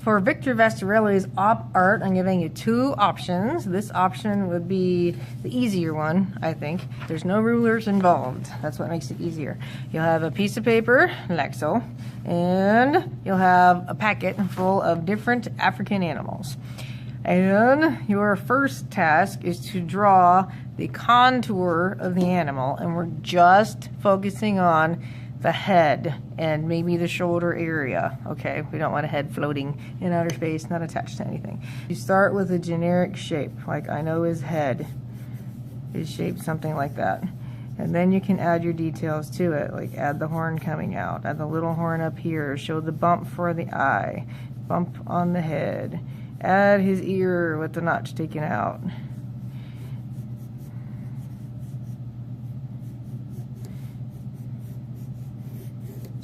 For Victor Vasarely's op art, I'm giving you two options. This option would be the easier one, I think. There's no rulers involved. That's what makes it easier. You'll have a piece of paper, like so, and you'll have a packet full of different African animals. And your first task is to draw the contour of the animal, and we're just focusing on the head and maybe the shoulder area. Okay, we don't want a head floating in outer space, not attached to anything. You start with a generic shape, like I know his head is shaped something like that. And then you can add your details to it, like add the horn coming out, add the little horn up here, show the bump for the eye, bump on the head, add his ear with the notch taken out.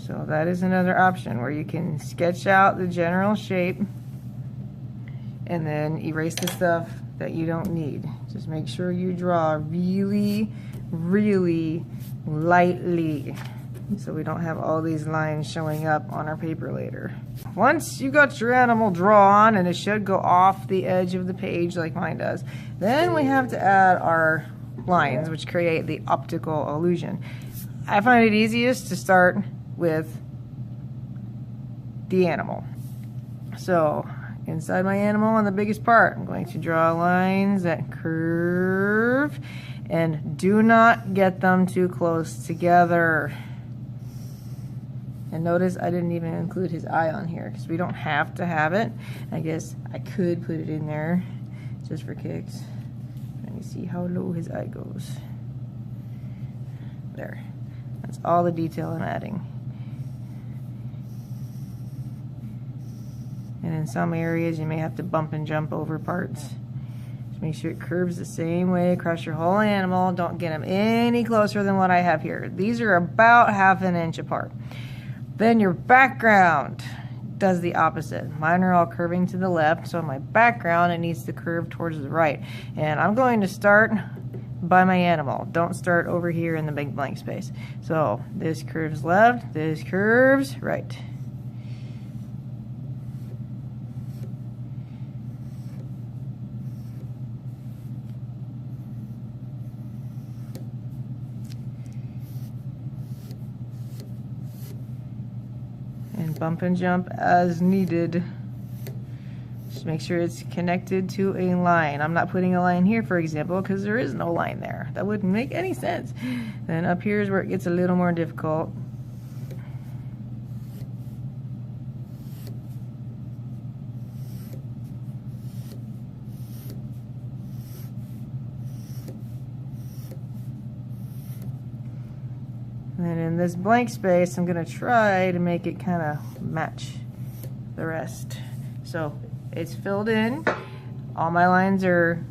So that is another option where you can sketch out the general shape and then erase the stuff that you don't need. Just make sure you draw really, really lightly so we don't have all these lines showing up on our paper later. Once you got your animal drawn, and it should go off the edge of the page like mine does, then we have to add our lines, which create the optical illusion. I find it easiest to start with the animal. So inside my animal, on the biggest part, I'm going to draw lines that curve, and do not get them too close together. And notice I didn't even include his eye on here because we don't have to have it. I guess I could put it in there just for kicks. Let me see how low his eye goes. There. That's all the detail I'm adding. And in some areas you may have to bump and jump over parts. Just make sure it curves the same way across your whole animal. Don't get them any closer than what I have here. These are about 1/2 inch apart. Then your background does the opposite. Mine are all curving to the left, so my background, it needs to curve towards the right. And I'm going to start by my animal. Don't start over here in the big blank space. So this curves left, this curves right. And bump and jump as needed. Just make sure it's connected to a line. I'm not putting a line here, for example, because there is no line there. That wouldn't make any sense. Then up here is where it gets a little more difficult. And then in this blank space, I'm going to try to make it kind of match the rest. So it's filled in. All my lines are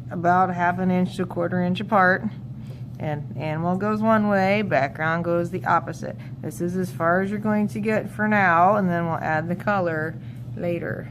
about 1/2 inch to 1/4 inch apart. And animal goes one way, background goes the opposite. This is as far as you're going to get for now, and then we'll add the color later.